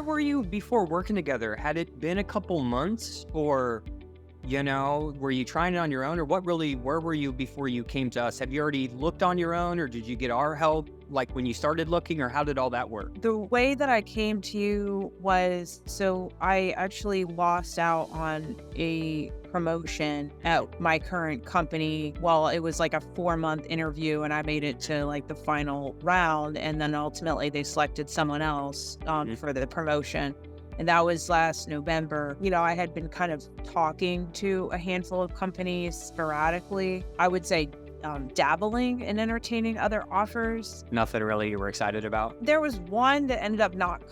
where were you before working together? Had it been a couple months, or, were you trying it on your own, or where were you before you came to us? Have you already looked on your own, or did you get our help, like when you started looking, or how did all that work? The way that I came to you was, so I actually lost out on a promotion at my current company. Well, it was like a 4-month interview and I made it to like the final round. And then ultimately they selected someone else for the promotion. And that was last November. I had been kind of talking to a handful of companies sporadically. I would say dabbling and entertaining other offers. Nothing really you were excited about? There was one that ended up not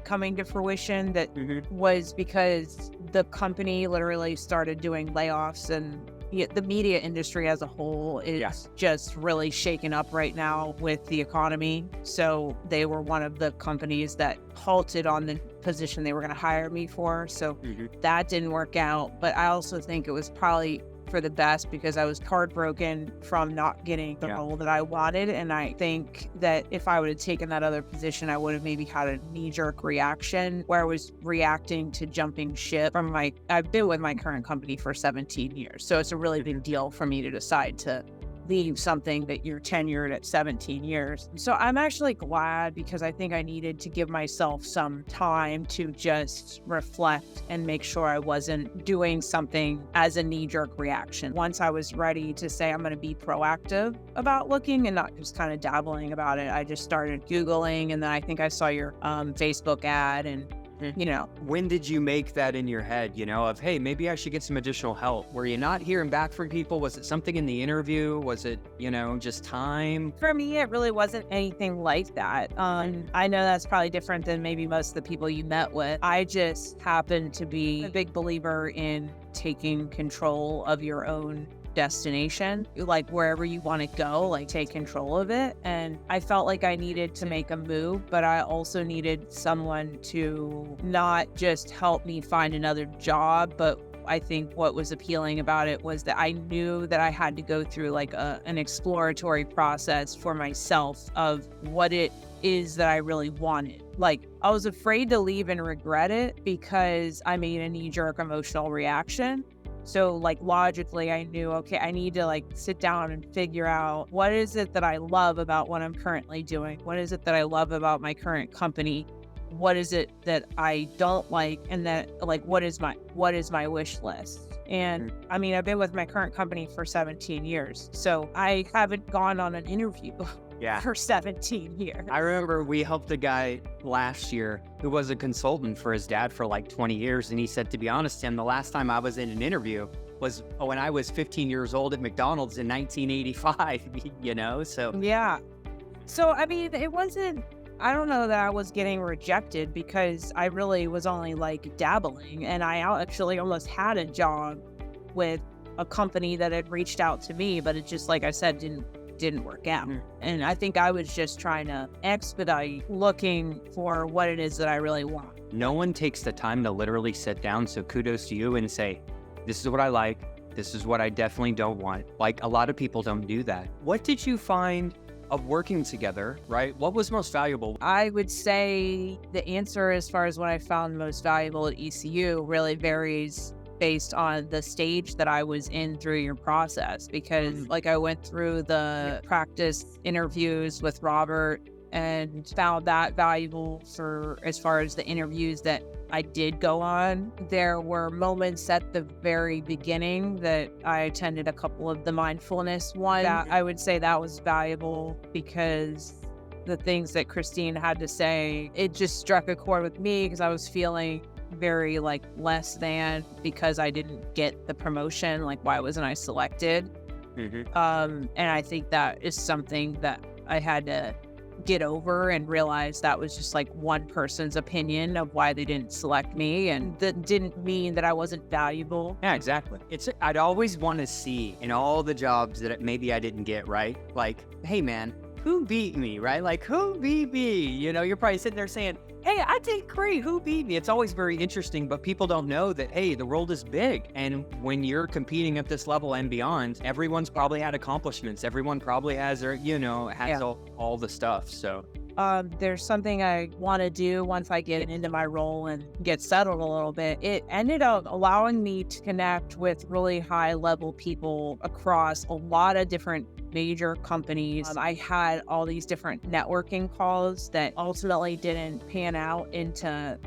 coming to fruition that was because the company literally started doing layoffs, and the media industry as a whole is just really shaken up right now with the economy. So they were one of the companies that halted on the position they were going to hire me for. So that didn't work out. But I also think it was probably for the best because I was heartbroken from not getting the role that I wanted. And I think that if I would have taken that other position, I would have maybe had a knee-jerk reaction where I was reacting to jumping ship from I've been with my current company for 17 years. So it's a really big deal for me to decide to leave something that you're tenured at 17 years. So I'm actually glad because I think I needed to give myself some time to just reflect and make sure I wasn't doing something as a knee-jerk reaction. Once I was ready to say I'm going to be proactive about looking and not just kind of dabbling about it, I just started Googling, and then I think I saw your Facebook ad and When did you make that in your head, of, hey, maybe I should get some additional help? Were you not hearing back from people? Was it something in the interview? Was it, just time? For me, it really wasn't anything like that. I know that's probably different than maybe most of the people you met with. I just happen to be a big believer in taking control of your own destination, like wherever you want to go, like take control of it. And I felt like I needed to make a move, but I also needed someone to not just help me find another job, but I think what was appealing about it was that I knew that I had to go through like an exploratory process for myself of what it is that I really wanted. Like, I was afraid to leave and regret it because I made a knee-jerk emotional reaction. So like logically I knew, okay, I need to like sit down and figure out what is it that I love about what I'm currently doing? What is it that I love about my current company? What is it that I don't like? And that like, what is my wish list? And I mean, I've been with my current company for 17 years. So I haven't gone on an interview for 17 years. I remember we helped a guy last year who was a consultant for his dad for like 20 years. And he said, to be honest, Tim, the last time I was in an interview was when I was 15 years old at McDonald's in 1985, so. Yeah. So, I mean, it wasn't, I don't know that I was getting rejected because I really was only like dabbling. And I actually almost had a job with a company that had reached out to me, but it just, like I said, didn't work out. And I think I was just trying to expedite looking for what it is that I really want. No one takes the time to literally sit down, so kudos to you, and say, this is what I like, this is what I definitely don't want. Like, a lot of people don't do that. What did you find of working together, right? What was most valuable? I would say the answer as far as what I found most valuable at ECU really varies based on the stage that I was in through your process, because like I went through the practice interviews with Robert and found that valuable for as far as the interviews that I did go on. There were moments at the very beginning that I attended a couple of the mindfulness ones. I would say that was valuable because the things that Kristina had to say, it just struck a chord with me because I was feeling very like less than because I didn't get the promotion. Like, why wasn't I selected? And I think that is something that I had to get over and realize that was just like one person's opinion of why they didn't select me, and that didn't mean that I wasn't valuable. Yeah, exactly. I'd always want to see in all the jobs that maybe I didn't get, right? Like, hey man, who beat me, right? Like, who beat me? You're probably sitting there saying, hey, I did great, who beat me? It's always very interesting, but people don't know that, hey, the world is big. And when you're competing at this level and beyond, everyone's probably had accomplishments. Everyone probably has their, all the stuff. So there's something I want to do once I get into my role and get settled a little bit. It ended up allowing me to connect with really high level people across a lot of different major companies. I had all these different networking calls that ultimately didn't pan out into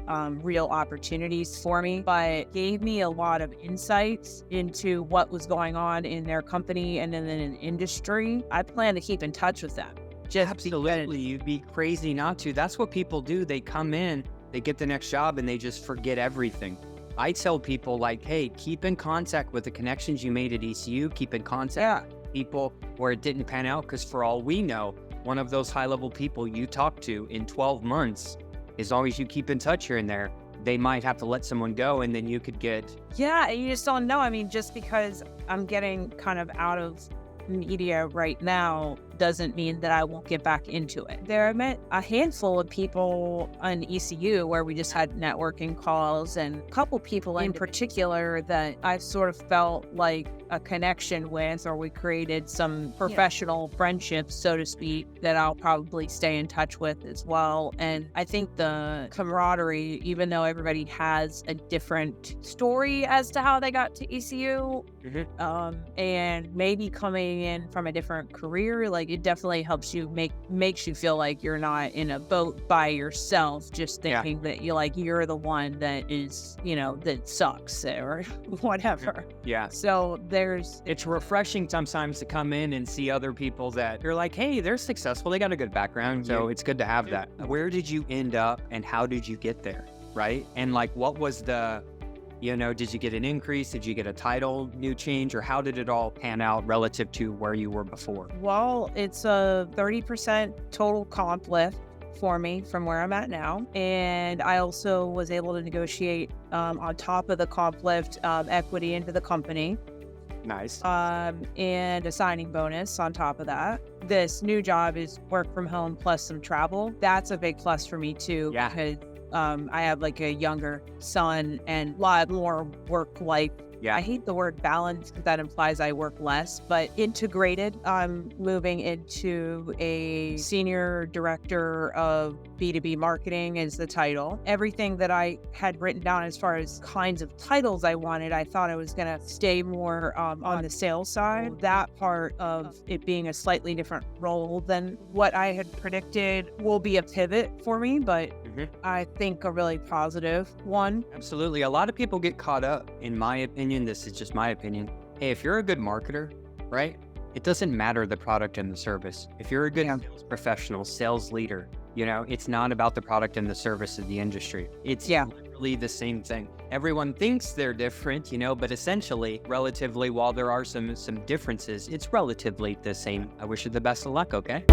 real opportunities for me, but gave me a lot of insights into what was going on in their company and in an industry. I plan to keep in touch with them. Absolutely. You'd be crazy not to. That's what people do. They come in, they get the next job, and they just forget everything. I tell people, like, hey, keep in contact with the connections you made at ECU. Keep in contact with people where it didn't pan out, because for all we know, one of those high-level people you talk to in 12 months, as long as you keep in touch here and there, they might have to let someone go, and then you could get... Yeah, you just don't know. I mean, just because I'm getting kind of out of media right now doesn't mean that I won't get back into it. There I met a handful of people on ECU where we just had networking calls, and a couple people in particular that I sort of felt like a connection with, or we created some professional friendships, so to speak, that I'll probably stay in touch with as well. And I think the camaraderie, even though everybody has a different story as to how they got to ECU, and maybe coming in from a different career, like it definitely helps you makes you feel like you're not in a boat by yourself, just thinking that you're the one that is, that sucks or whatever. Yeah. So it's refreshing sometimes to come in and see other people that you're like, hey, they're successful, they got a good background, so it's good to have that. Where did you end up and how did you get there, right? And like, what was the, did you get an increase? Did you get a title new change? Or how did it all pan out relative to where you were before? Well, it's a 30% total comp lift for me from where I'm at now. And I also was able to negotiate on top of the comp lift equity into the company. Nice. And a signing bonus on top of that. This new job is work from home plus some travel. That's a big plus for me too. Yeah. Because I have like a younger son and a lot more work life. Yeah. I hate the word balance because that implies I work less, but integrated. I'm moving into a senior director of B2B marketing is the title. Everything that I had written down as far as kinds of titles I wanted, I thought I was going to stay more on the sales side. That part of it being a slightly different role than what I had predicted will be a pivot for me, but I think a really positive one. Absolutely. A lot of people get caught up, in my opinion, this is just my opinion. Hey, if you're a good marketer, right? It doesn't matter the product and the service. If you're a good sales professional, sales leader, it's not about the product and the service of the industry. It's literally the same thing. Everyone thinks they're different, but essentially, relatively, while there are some differences, it's relatively the same. I wish you the best of luck, okay?